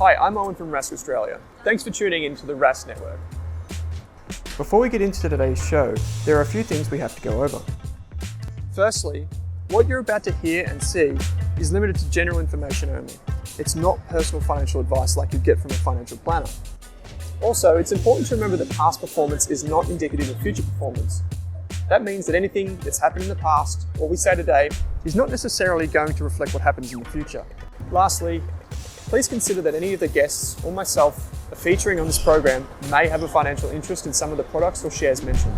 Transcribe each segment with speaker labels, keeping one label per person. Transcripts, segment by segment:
Speaker 1: Hi, I'm Owen from Rask Australia. Thanks for tuning in to the Rask Network. Before we get into today's show, there are a few things we have to go over. Firstly, what you're about to hear and see is limited to general information only. It's not personal financial advice like you'd get from a financial planner. Also, it's important to remember that past performance is not indicative of future performance. That means that anything that's happened in the past, or we say today, is not necessarily going to reflect what happens in the future. Lastly, please consider that any of the guests or myself are featuring on this program may have a financial interest in some of the products or shares mentioned.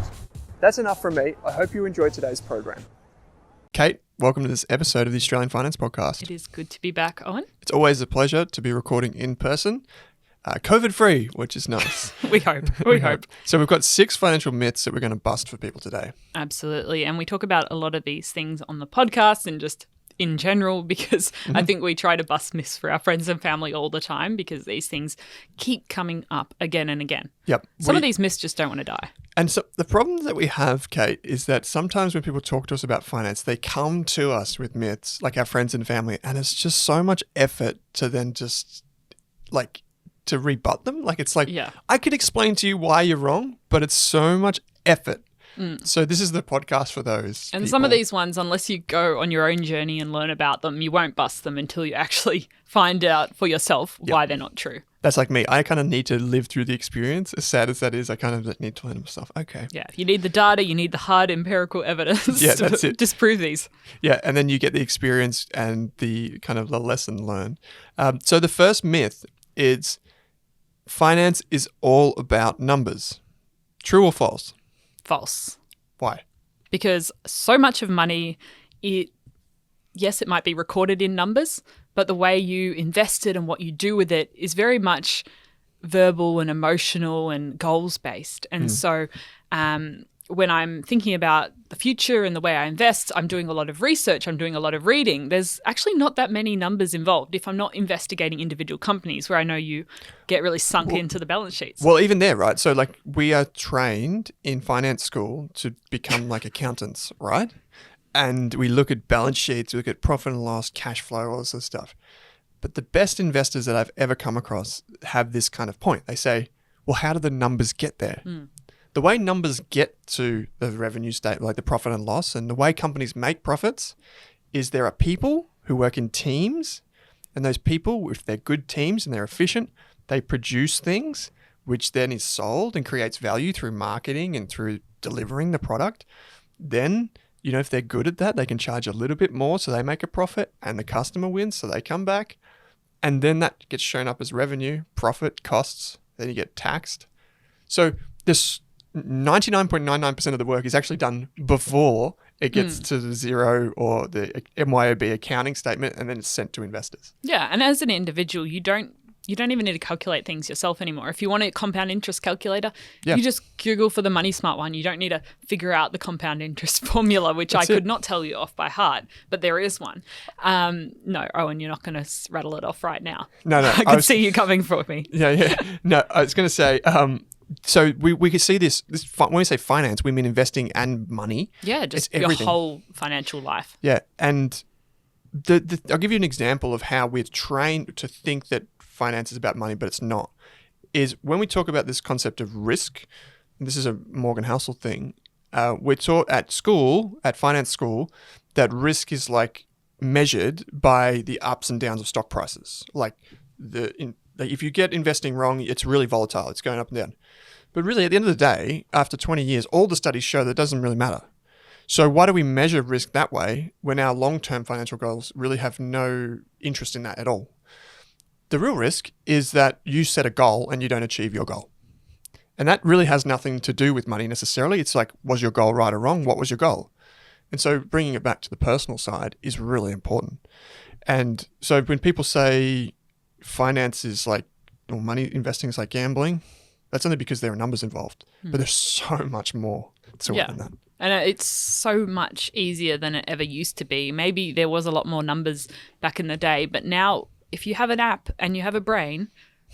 Speaker 1: That's enough from me. I hope you enjoyed today's program.
Speaker 2: Kate, welcome to this episode of the Australian Finance Podcast.
Speaker 3: It is good to be back, Owen.
Speaker 2: It's always a pleasure to be recording in person, COVID-free, which is nice.
Speaker 3: We hope. We hope.
Speaker 2: So we've got 6 financial myths that we're going to bust for people today.
Speaker 3: Absolutely. And we talk about a lot of these things on the podcast and just in general because I think we try to bust myths for our friends and family all the time because these things keep coming up again and again.
Speaker 2: Yep.
Speaker 3: Some of these myths just don't want to die.
Speaker 2: And so the problem that we have, Kate, is that sometimes when people talk to us about finance, they come to us with myths, like our friends and family, and it's just so much effort to then just to rebut them. Like it's like, I could explain to you why you're wrong, but it's so much effort. So this is the podcast for those
Speaker 3: And
Speaker 2: people.
Speaker 3: some of these ones, unless you go on your own journey and learn about them, you won't bust them until you actually find out for yourself why they're not true.
Speaker 2: That's like me. I kind of need to live through the experience. As sad as that is, I kind of need to learn myself. Okay.
Speaker 3: Yeah. You need the data. You need the hard empirical evidence
Speaker 2: that's
Speaker 3: to
Speaker 2: it.
Speaker 3: disprove these.
Speaker 2: Yeah. And then you get the experience and the kind of the lesson learned. So the first myth is finance is all about numbers. True or false?
Speaker 3: False.
Speaker 2: Why?
Speaker 3: Because so much of money, it might be recorded in numbers, but the way you invest it and what you do with it is very much verbal and emotional and goals-based. And so when I'm thinking about the future and the way I invest, I'm doing a lot of research, I'm doing a lot of reading. There's actually not that many numbers involved if I'm not investigating individual companies where I know you get really sunk into the balance sheets.
Speaker 2: Well, even there, right? So like we are trained in finance school to become like accountants, right? And we look at balance sheets, we look at profit and loss, cash flow, all this sort of stuff. But the best investors that I've ever come across have this kind of point. They say, well, how do the numbers get there? The way numbers get to the revenue statement, like the profit and loss, and the way companies make profits is there are people who work in teams, and those people, if they're good teams and they're efficient, they produce things which then is sold and creates value through marketing and through delivering the product. Then, if they're good at that, they can charge a little bit more so they make a profit and the customer wins so they come back. And then that gets shown up as revenue, profit, costs, then you get taxed. So this 99.99% of the work is actually done before it gets to the zero or the MYOB accounting statement, and then it's sent to investors.
Speaker 3: Yeah, and as an individual, you don't even need to calculate things yourself anymore. If you want a compound interest calculator, you just Google for the Money Smart one. You don't need to figure out the compound interest formula, which I could not tell you off by heart, but there is one. No, Owen, you're not going to rattle it off right now.
Speaker 2: No.
Speaker 3: I can see you coming for me.
Speaker 2: Yeah. No, I was going to say, so we can see this when we say finance, we mean investing and money.
Speaker 3: Yeah, just your whole financial life.
Speaker 2: Yeah, and I'll give you an example of how we're trained to think that finance is about money, but it's not. Is when we talk about this concept of risk, and this is a Morgan Housel thing, we're taught at finance school, that risk is like measured by the ups and downs of stock prices. Like if you get investing wrong, it's really volatile. It's going up and down. But really, at the end of the day, after 20 years, all the studies show that it doesn't really matter. So why do we measure risk that way when our long-term financial goals really have no interest in that at all? The real risk is that you set a goal and you don't achieve your goal. And that really has nothing to do with money necessarily. It's like, was your goal right or wrong? What was your goal? And so bringing it back to the personal side is really important. And so when people say finance is like, or money investing is like gambling, that's only because there are numbers involved. But there's so much more to it than that.
Speaker 3: And it's so much easier than it ever used to be. Maybe there was a lot more numbers back in the day, but now if you have an app and you have a brain,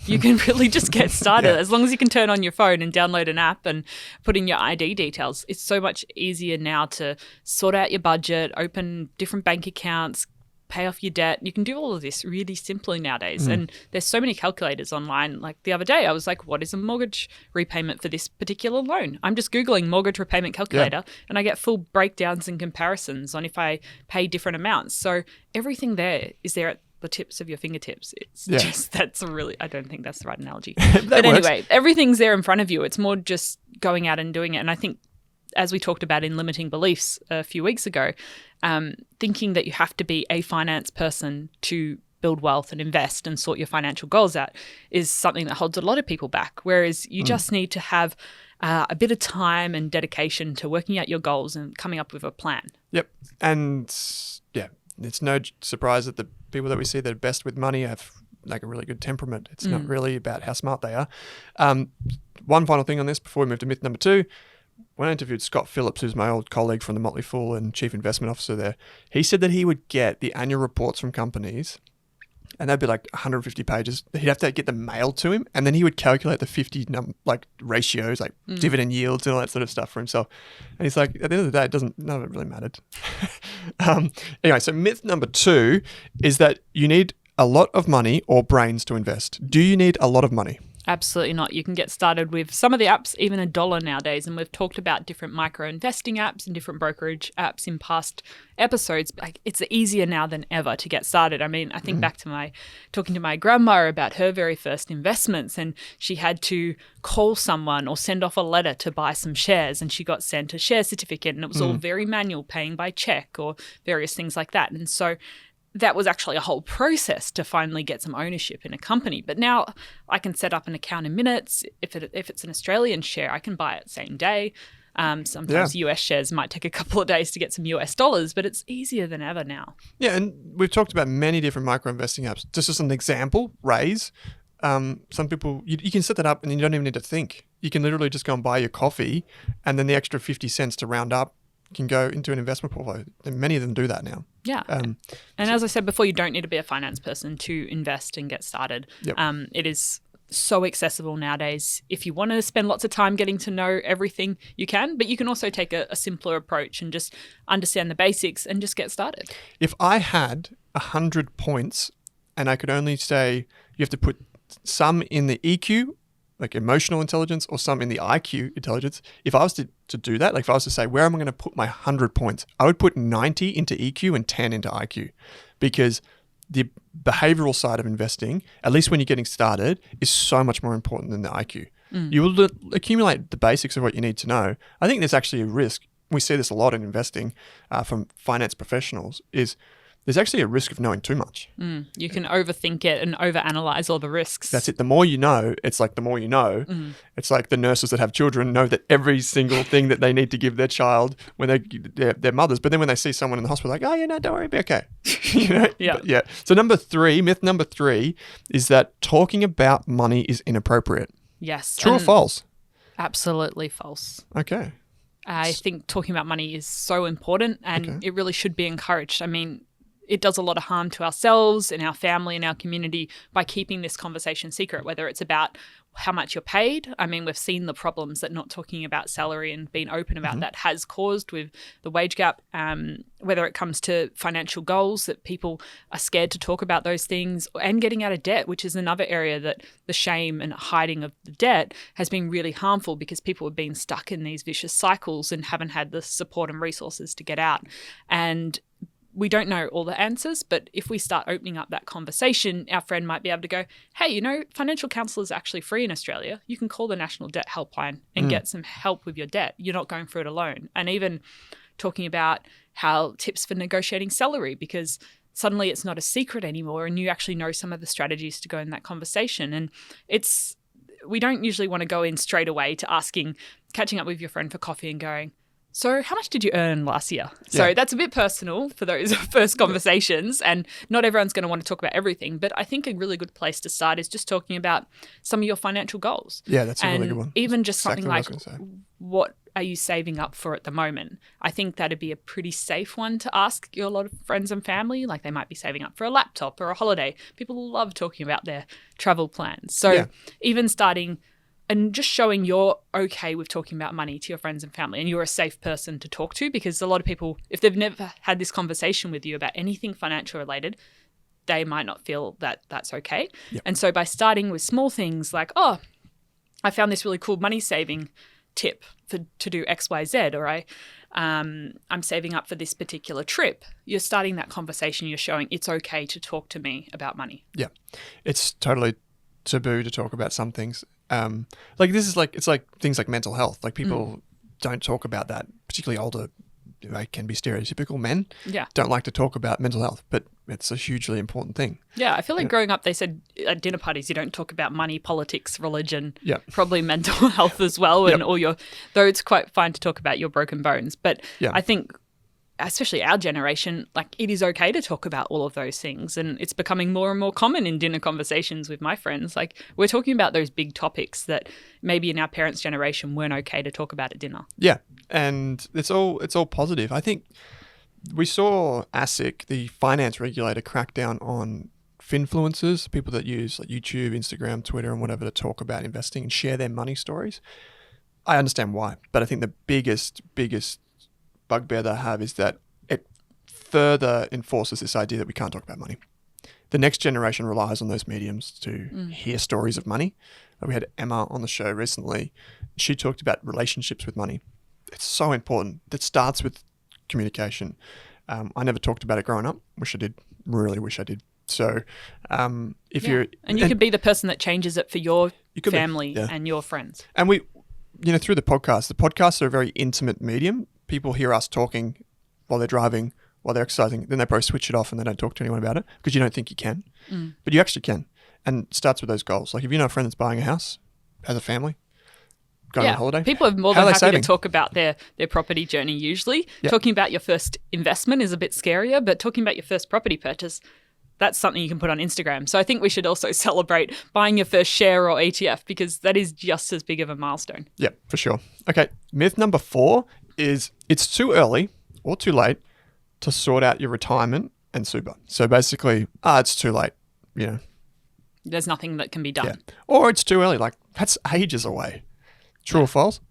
Speaker 3: you can really just get started. As long as you can turn on your phone and download an app and put in your ID details, it's so much easier now to sort out your budget, open different bank accounts, pay off your debt. You can do all of this really simply nowadays. And there's so many calculators online. Like the other day, I was like, what is a mortgage repayment for this particular loan? I'm just Googling mortgage repayment calculator and I get full breakdowns and comparisons on if I pay different amounts. So everything there is there at the tips of your fingertips. It's just, I don't think that's the right analogy. But anyway, everything's there in front of you. It's more just going out and doing it. And I think, as we talked about in limiting beliefs a few weeks ago, thinking that you have to be a finance person to build wealth and invest and sort your financial goals out is something that holds a lot of people back. Whereas you just need to have a bit of time and dedication to working out your goals and coming up with a plan.
Speaker 2: Yep. And yeah, it's no surprise that the people that we see that are best with money have like a really good temperament. It's not really about how smart they are. One final thing on this before we move to myth number 2. When I interviewed Scott Phillips, who's my old colleague from the Motley Fool and chief investment officer there, he said that he would get the annual reports from companies and they'd be like 150 pages. He'd have to get them mailed to him, and then he would calculate the 50 ratios, like dividend yields and all that sort of stuff for himself. And he's like, at the end of the day, none of it really mattered. Anyway, so myth number 2 is that you need a lot of money or brains to invest. Do you need a lot of money?
Speaker 3: Absolutely not. You can get started with some of the apps, even $1 nowadays. And we've talked about different micro investing apps and different brokerage apps in past episodes. Like, it's easier now than ever to get started. I mean, I think back to talking to my grandma about her very first investments, and she had to call someone or send off a letter to buy some shares, and she got sent a share certificate, and it was all very manual, paying by check or various things like that. And so that was actually a whole process to finally get some ownership in a company. But now I can set up an account in minutes. If it's an Australian share, I can buy it same day. Sometimes US shares might take a couple of days to get some US dollars, but it's easier than ever now.
Speaker 2: Yeah, and we've talked about many different micro investing apps. Just as an example, Raise. Some people, you can set that up and you don't even need to think. You can literally just go and buy your coffee, and then the extra 50 cents to round up can go into an investment portfolio. And many of them do that now.
Speaker 3: Yeah. And as I said before, you don't need to be a finance person to invest and get started.
Speaker 2: Yep.
Speaker 3: It is so accessible nowadays. If you want to spend lots of time getting to know everything, you can, but you can also take a simpler approach and just understand the basics and just get started.
Speaker 2: If I had 100 points and I could only say you have to put some in the EQ, like emotional intelligence, or some in the IQ intelligence, if I was to do that, like if I was to say, where am I going to put my 100 points? I would put 90 into EQ and 10 into IQ, because the behavioral side of investing, at least when you're getting started, is so much more important than the IQ. You will accumulate the basics of what you need to know. I think there's actually a risk. We see this a lot in investing from finance professionals, is there's actually a risk of knowing too much.
Speaker 3: You can overthink it and overanalyze all the risks.
Speaker 2: That's it. The more you know, it's like the more you know. It's like the nurses that have children know that every single thing that they need to give their child when they're mothers. But then when they see someone in the hospital, like, oh, yeah, no, don't worry, be okay.
Speaker 3: Yeah.
Speaker 2: But, yeah. So myth number 3 is that talking about money is inappropriate.
Speaker 3: Yes.
Speaker 2: True or false?
Speaker 3: Absolutely false.
Speaker 2: Okay.
Speaker 3: I think talking about money is so important, and it really should be encouraged. I mean, it does a lot of harm to ourselves and our family and our community by keeping this conversation secret, whether it's about how much you're paid. I mean, we've seen the problems that not talking about salary and being open about that has caused with the wage gap, whether it comes to financial goals, that people are scared to talk about those things, and getting out of debt, which is another area that the shame and hiding of the debt has been really harmful, because people have been stuck in these vicious cycles and haven't had the support and resources to get out. And we don't know all the answers, but if we start opening up that conversation, our friend might be able to go, hey, financial counsel is actually free in Australia. You can call the National Debt Helpline and get some help with your debt. You're not going through it alone. And even talking about how tips for negotiating salary, because suddenly it's not a secret anymore and you actually know some of the strategies to go in that conversation. And we don't usually want to go in straight away to catching up with your friend for coffee and going, so how much did you earn last year? So that's a bit personal for those first conversations, and not everyone's going to want to talk about everything. But I think a really good place to start is just talking about some of your financial goals.
Speaker 2: Yeah, that's a really good one.
Speaker 3: Even just
Speaker 2: Exactly
Speaker 3: something like, what are you saving up for at the moment? I think that'd be a pretty safe one to ask a lot of friends and family. Like, they might be saving up for a laptop or a holiday. People love talking about their travel plans. So even starting and just showing you're okay with talking about money to your friends and family, and you're a safe person to talk to, because a lot of people, if they've never had this conversation with you about anything financial related, they might not feel that that's okay.
Speaker 2: Yep.
Speaker 3: And so by starting with small things like, oh, I found this really cool money saving tip to do X, Y, Z, or I'm saving up for this particular trip. You're starting that conversation. You're showing it's okay to talk to me about money.
Speaker 2: Yeah, it's totally taboo to talk about some things. Like this is like, it's like things like mental health. Like people don't talk about that, particularly older. They can be stereotypical men.
Speaker 3: Yeah,
Speaker 2: don't like to talk about mental health, but it's a hugely important thing.
Speaker 3: Yeah, I feel like growing up, they said at dinner parties you don't talk about money, politics, religion,
Speaker 2: Yeah.
Speaker 3: probably mental health as well, and
Speaker 2: Yep.
Speaker 3: all your. Though it's quite fine to talk about your broken bones, but
Speaker 2: Yeah.
Speaker 3: I think, especially our generation, like it is okay to talk about all of those things, and it's becoming more and more common in dinner conversations with my friends. Like we're talking about those big topics that maybe in our parents' generation weren't okay to talk about at dinner.
Speaker 2: Yeah, and it's all positive. I think we saw ASIC, the finance regulator, crack down on finfluencers, people that use like YouTube, Instagram, Twitter, and whatever to talk about investing and share their money stories. I understand why, but I think the biggest bugbear they have is that it further enforces this idea that we can't talk about money. The next generation relies on those mediums to hear stories of money. We had Emma on the show recently. She talked about relationships with money. It's so important. That starts with communication. I never talked about it growing up. Wish I did. Really wish I did. So if you're...
Speaker 3: And you could be the person that changes it for your
Speaker 2: could be,
Speaker 3: family
Speaker 2: yeah.
Speaker 3: and your friends.
Speaker 2: And we, through the podcasts are a very intimate medium. People hear us talking while they're driving, while they're exercising, then they probably switch it off and they don't talk to anyone about it because you don't think you can. But you actually can. And it starts with those goals. Like if you know a friend that's buying a house, has a family, going on holiday.
Speaker 3: People are more
Speaker 2: how
Speaker 3: than
Speaker 2: are they
Speaker 3: happy
Speaker 2: saving?
Speaker 3: to talk about their property journey usually.
Speaker 2: Yeah.
Speaker 3: Talking about your first investment is a bit scarier, but talking about your first property purchase, that's something you can put on Instagram. So I think we should also celebrate buying your first share or ETF because that is just as big of a milestone.
Speaker 2: Yeah, for sure. Okay, myth number 4 is it's too early or too late to sort out your retirement and super. So basically, it's too late,
Speaker 3: There's nothing that can be done.
Speaker 2: Yeah. Or it's too early, like that's ages away. True or false?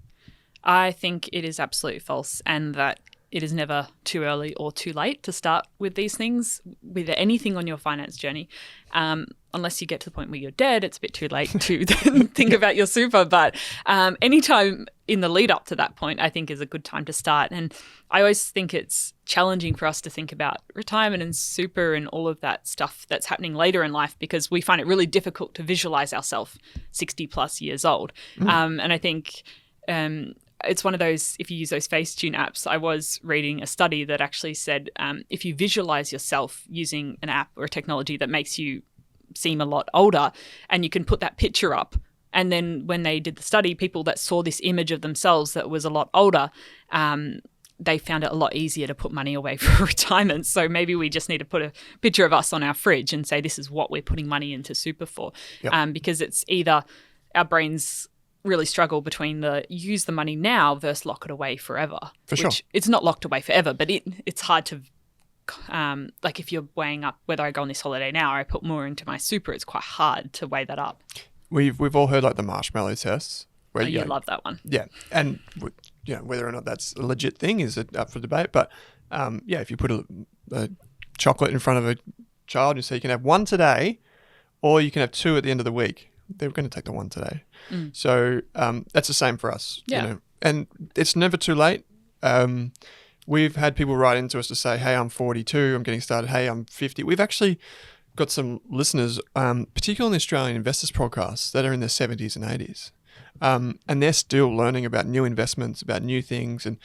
Speaker 3: I think it is absolutely false, and that it is never too early or too late to start with these things, with anything on your finance journey. Unless you get to the point where you're dead, it's a bit too late to then think about your super. But anytime in the lead up to that point, I think is a good time to start. And I always think it's challenging for us to think about retirement and super and all of that stuff that's happening later in life because we find it really difficult to visualize ourselves 60 plus years old. And I think it's one of those, if you use those Facetune apps, I was reading a study that actually said if you visualize yourself using an app or a technology that makes you seem a lot older and you can put that picture up, and then when they did the study, people that saw this image of themselves that was a lot older, they found it a lot easier to put money away for retirement. So maybe we just need to put a picture of us on our fridge and say this is what we're putting money into super for.
Speaker 2: Yep.
Speaker 3: Because it's either our brains really struggle between the use the money now versus lock it away forever.
Speaker 2: For sure.
Speaker 3: It's not locked away forever, but it's hard to, like if you're weighing up whether I go on this holiday now or I put more into my super, it's quite hard to weigh that up.
Speaker 2: We've all heard like the marshmallow tests. Where
Speaker 3: You love that one.
Speaker 2: Yeah, and whether or not that's a legit thing is up for debate. But if you put a chocolate in front of a child and say you can have one today, or you can have 2 at the end of the week, they're going to take the one today. So that's the same for us.
Speaker 3: Yeah.
Speaker 2: And it's never too late. We've had people write into us to say, hey, I'm 42, I'm getting started. Hey, I'm 50. We've actually got some listeners, particularly on the Australian Investors podcast, that are in their 70s and 80s. And they're still learning about new investments, about new things. And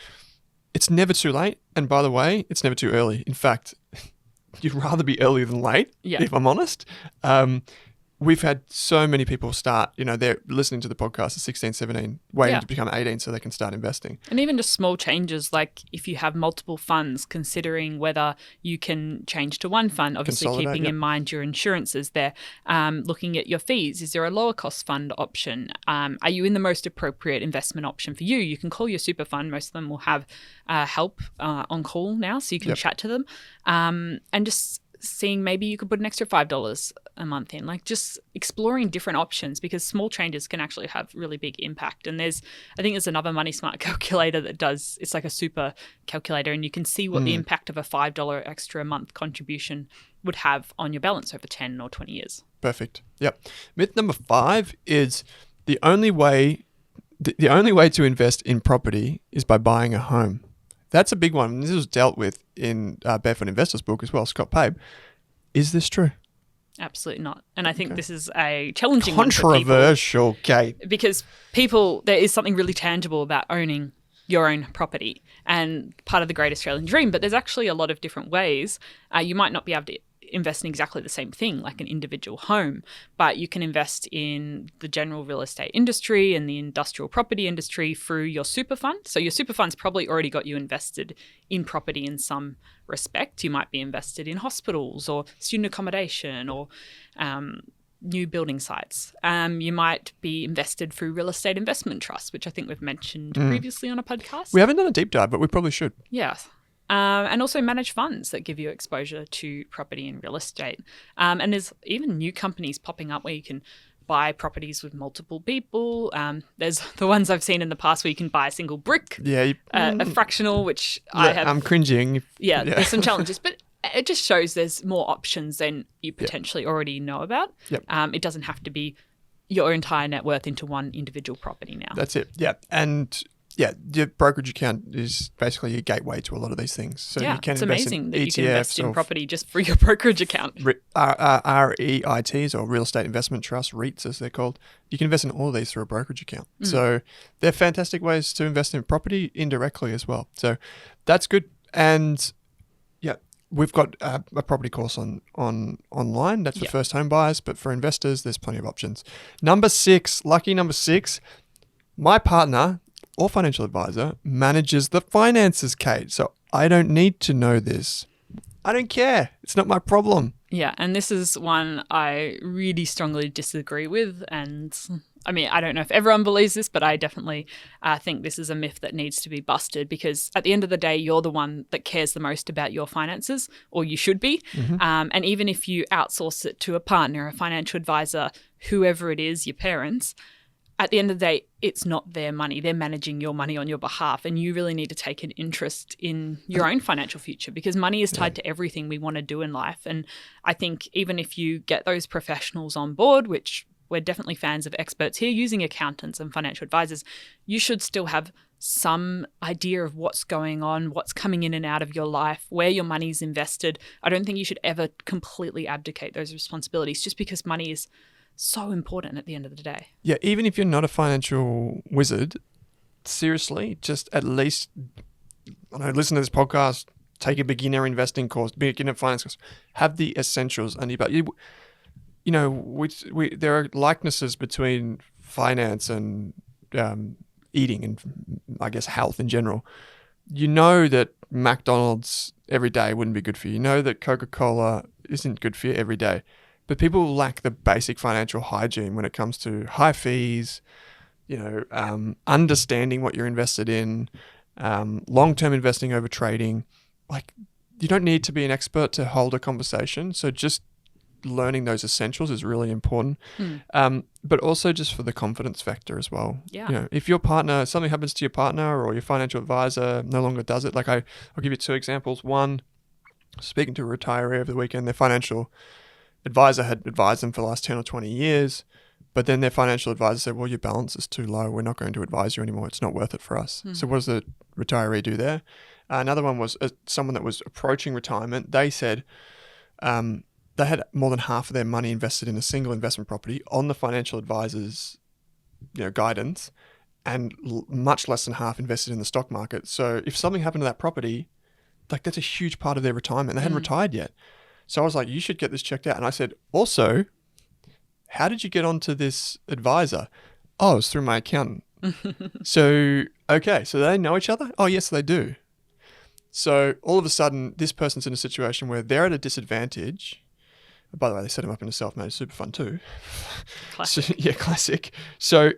Speaker 2: it's never too late. And by the way, it's never too early. In fact, you'd rather be early than late, if I'm honest. We've had so many people start, they're listening to the podcast at 16, 17, waiting to become 18 so they can start investing.
Speaker 3: And even just small changes, like if you have multiple funds, considering whether you can change to one fund, obviously keeping in mind your insurances there, looking at your fees. Is there a lower cost fund option? Are you in the most appropriate investment option for you? You can call your super fund. Most of them will have help on call now, so you can chat to them. And just seeing maybe you could put an extra $5 a month in. Like just exploring different options, because small changes can actually have really big impact. And I think there's another Money Smart calculator that it's like a super calculator, and you can see what the impact of a $5 extra a month contribution would have on your balance over 10 or 20 years.
Speaker 2: Perfect. Yep. Myth number 5 is the only way to invest in property is by buying a home. That's a big one. This was dealt with in Barefoot Investors book as well, Scott Pape. Is this true?
Speaker 3: Absolutely not. And I think this is a challenging one for people.
Speaker 2: Controversial, Kate.
Speaker 3: Because there is something really tangible about owning your own property and part of the Great Australian Dream, but there's actually a lot of different ways. You might not be able to invest in exactly the same thing like an individual home, but you can invest in the general real estate industry and the industrial property industry through your super fund. So your super fund's probably already got you invested in property in some respect. You might be invested in hospitals or student accommodation or new building sites. You might be invested through real estate investment trusts, which I think we've mentioned previously on a podcast.
Speaker 2: We haven't done a deep dive, but we probably should.
Speaker 3: Yeah. And also managed funds that give you exposure to property and real estate. And there's even new companies popping up where you can buy properties with multiple people. There's the ones I've seen in the past where you can buy a single brick, a fractional, which I'm
Speaker 2: cringing.
Speaker 3: Yeah, there's some challenges, but it just shows there's more options than you potentially already know about.
Speaker 2: Yep.
Speaker 3: It doesn't have to be your entire net worth into one individual property now.
Speaker 2: That's it. Yeah. And your brokerage account is basically your gateway to a lot of these things. So you can
Speaker 3: it's
Speaker 2: invest
Speaker 3: amazing
Speaker 2: in
Speaker 3: that
Speaker 2: ETFs,
Speaker 3: you can invest in property just for your brokerage account.
Speaker 2: REITs or real estate investment trusts, REITs as they're called. You can invest in all of these through a brokerage account. So they're fantastic ways to invest in property indirectly as well. So that's good. And we've got a property course online. That's for first home buyers, but for investors, there's plenty of options. Lucky number 6, my partner or financial advisor manages the finances, Kate. So I don't need to know this. I don't care. It's not my problem.
Speaker 3: Yeah, and this is one I really strongly disagree with. And I mean, I don't know if everyone believes this, but I definitely think this is a myth that needs to be busted, because at the end of the day, you're the one that cares the most about your finances, or you should be. And even if you outsource it to a partner, a financial advisor, whoever it is, your parents, at the end of the day, it's not their money. They're managing your money on your behalf, and you really need to take an interest in your own financial future, because money is tied to everything we want to do in life. And I think even if you get those professionals on board, which we're definitely fans of experts here using accountants and financial advisors, you should still have some idea of what's going on, what's coming in and out of your life, where your money's invested. I don't think you should ever completely abdicate those responsibilities just because money is so important at the end of the day.
Speaker 2: Yeah, even if you're not a financial wizard, seriously, just at least, listen to this podcast, take a beginner investing course, beginner finance course, have the essentials under your belt. There are likenesses between finance and eating and, I guess, health in general. You know that McDonald's every day wouldn't be good for you. You know that Coca-Cola isn't good for you every day. But people lack the basic financial hygiene when it comes to high fees, understanding what you're invested in, long-term investing over trading. Like, you don't need to be an expert to hold a conversation. So just learning those essentials is really important. But also just for the confidence factor as well.
Speaker 3: Yeah.
Speaker 2: If something happens to your partner or your financial advisor no longer does it, like I'll give you 2 examples. One, speaking to a retiree over the weekend, their financial advisor had advised them for the last 10 or 20 years, but then their financial advisor said, well, your balance is too low. We're not going to advise you anymore. It's not worth it for us. So what does the retiree do there? Another one was someone that was approaching retirement. They said they had more than half of their money invested in a single investment property on the financial advisor's guidance, and much less than half invested in the stock market. So if something happened to that property, like that's a huge part of their retirement. They hadn't retired yet. So I was like, you should get this checked out. And I said, also, how did you get onto this advisor? Oh, it was through my accountant. So they know each other? Oh, yes, they do. So all of a sudden, this person's in a situation where they're at a disadvantage. By the way, they set him up in a self-managed super fund too.
Speaker 3: Classic.
Speaker 2: Classic. So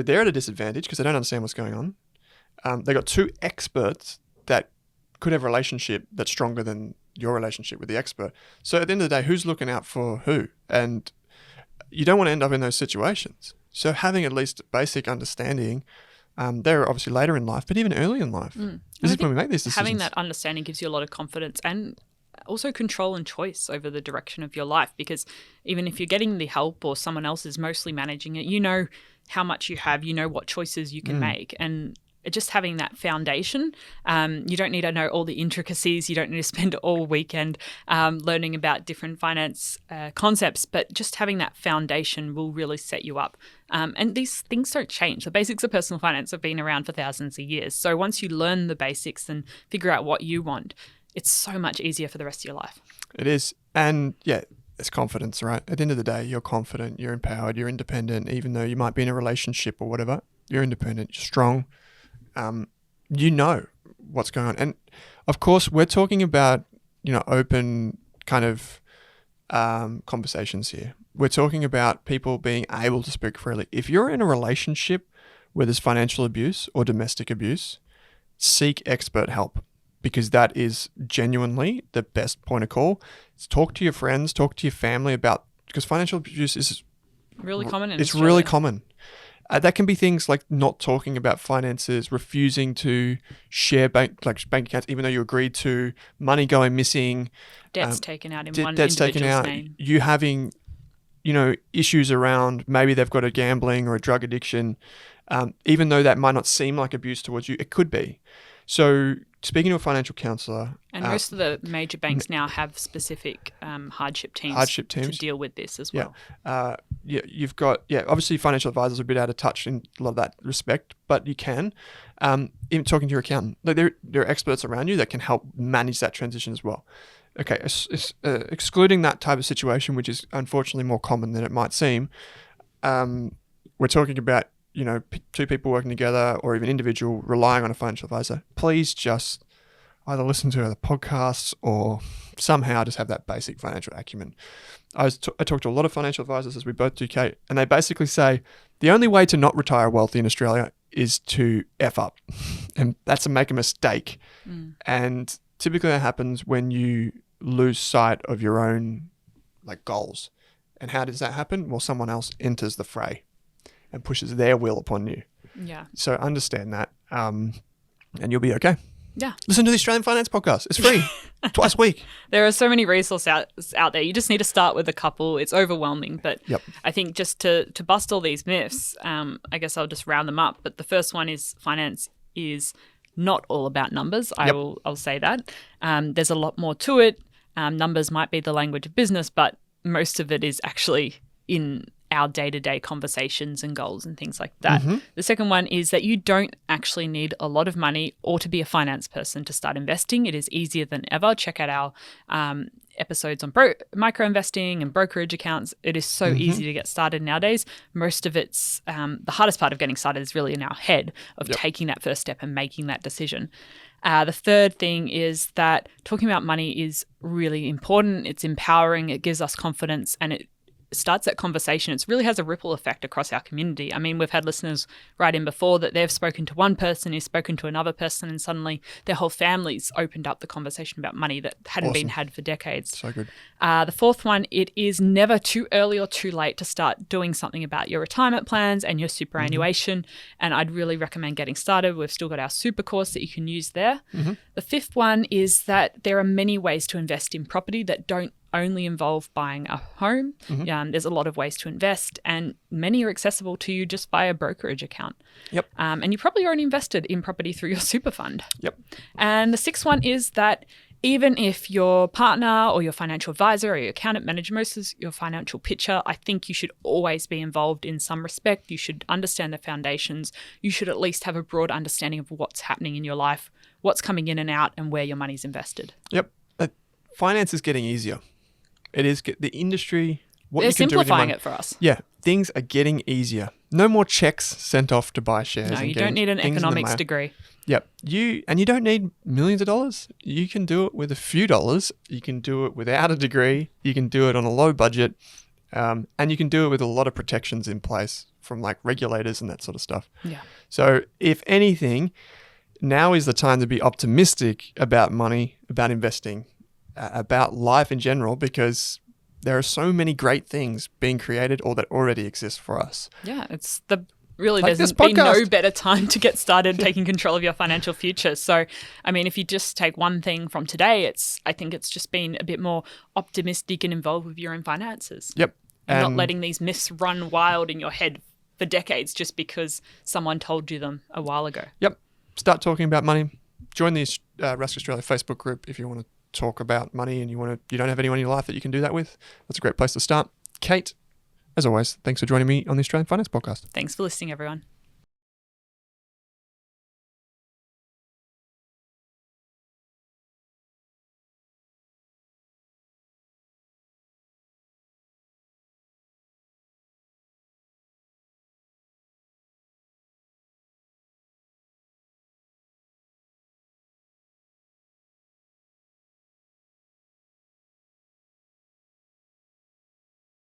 Speaker 2: they're at a disadvantage because they don't understand what's going on. They got 2 experts that could have a relationship that's stronger than your relationship with the expert. So at the end of the day, who's looking out for who? And you don't want to end up in those situations. So having at least basic understanding, they're obviously later in life, but even early in life. This is when we make these decisions.
Speaker 3: Having that understanding gives you a lot of confidence and also control and choice over the direction of your life, because even if you're getting the help or someone else is mostly managing it, you know how much you have, you know what choices you can make. And just having that foundation, you don't need to know all the intricacies. You don't need to spend all weekend learning about different finance concepts, but just having that foundation will really set you up. And these things don't change. The basics of personal finance have been around for thousands of years. So once you learn the basics and figure out what you want, it's so much easier for the rest of your life.
Speaker 2: It is. And yeah, it's confidence, right? At the end of the day, you're confident, you're empowered, you're independent, even though you might be in a relationship or whatever, you're independent, you're strong. You know what's going on. And of course, we're talking about, open kind of conversations here. We're talking about people being able to speak freely. If you're in a relationship where there's financial abuse or domestic abuse, seek expert help, because that is genuinely the best point of call. Talk to your friends, talk to your family because financial abuse is
Speaker 3: really common in
Speaker 2: It's
Speaker 3: Australia.
Speaker 2: really common. That can be things like not talking about finances, refusing to share bank accounts, even though you agreed to, money going missing,
Speaker 3: debts taken out in one
Speaker 2: debts
Speaker 3: individual's
Speaker 2: taken out,
Speaker 3: name.
Speaker 2: you having, issues around maybe they've got a gambling or a drug addiction, even though that might not seem like abuse towards you, it could be. So speaking to a financial counsellor.
Speaker 3: And most of the major banks now have specific hardship teams to deal with this as well.
Speaker 2: You've got, obviously financial advisors are a bit out of touch in a lot of that respect, but you can. Even talking to your accountant. Like there are experts around you that can help manage that transition as well. Okay, excluding that type of situation, which is unfortunately more common than it might seem, we're talking about two people working together or even individual relying on a financial advisor. Please just either listen to other podcasts or somehow just have that basic financial acumen. I talk to a lot of financial advisors, as we both do, Kate, and they basically say the only way to not retire wealthy in Australia is to F up, and that's to make a mistake. And typically that happens when you lose sight of your own goals. And how does that happen? Well, someone else enters the fray and pushes their will upon you.
Speaker 3: Yeah.
Speaker 2: So understand that, and you'll be okay.
Speaker 3: Yeah.
Speaker 2: Listen to the Australian Finance Podcast. It's free, twice a week.
Speaker 3: There are so many resources out there. You just need to start with a couple. It's overwhelming, but I think just to bust all these myths, I guess I'll just round them up. But the first one is finance is not all about numbers. I'll say that. There's a lot more to it. Numbers might be the language of business, but most of it is actually in our day-to-day conversations and goals and things like that. The second one is that you don't actually need a lot of money or to be a finance person to start investing. It is easier than ever. Check out our episodes on micro-investing and brokerage accounts. It is so easy to get started nowadays. Most of it's, the hardest part of getting started is really in our head of taking that first step and making that decision. The third thing is that talking about money is really important. It's empowering. It gives us confidence, and it starts that conversation. It really has a ripple effect across our community. I mean, we've had listeners write in before that they've spoken to one person who's spoken to another person, and suddenly their whole family's opened up the conversation about money that hadn't been had for decades.
Speaker 2: So good.
Speaker 3: The fourth one, it is never too early or too late to start doing something about your retirement plans and your superannuation. And I'd really recommend getting started. We've still got our super course that you can use there. The fifth one is that there are many ways to invest in property that don't only involve buying a home. There's a lot of ways to invest, and many are accessible to you just via a brokerage account. And you probably already invested in property through your super fund. And the sixth one is that even if your partner or your financial advisor or your accountant manage most of your financial picture, I think you should always be involved in some respect. You should understand the foundations. You should at least have a broad understanding of what's happening in your life, what's coming in and out, and where your money's invested.
Speaker 2: Finance is getting easier. It is the industry.
Speaker 3: They're simplifying it for us.
Speaker 2: Yeah, things are getting easier. No more checks sent off to buy shares.
Speaker 3: No, you don't need an economics degree.
Speaker 2: You don't need millions of dollars. You can do it with a few dollars. You can do it without a degree. You can do it on a low budget, and you can do it with a lot of protections in place from regulators and that sort of stuff. So if anything, now is the time to be optimistic about money, about investing. about life in general, because there are so many great things being created or that already exist for us.
Speaker 3: Yeah,
Speaker 2: Like
Speaker 3: there's been no better time to get started taking control of your financial future. So, I mean, if you just take one thing from today, I think it's just been a bit more optimistic and involved with your own finances.
Speaker 2: Yep.
Speaker 3: And not letting these myths run wild in your head for decades just because someone told you them a while ago.
Speaker 2: Yep. Start talking about money. Join the Rask Australia Facebook group if you want to talk about money and you don't have anyone in your life that you can do that with. That's a great place to start. Kate, as always, thanks for joining me on the Australian Finance Podcast.
Speaker 3: Thanks for listening, everyone.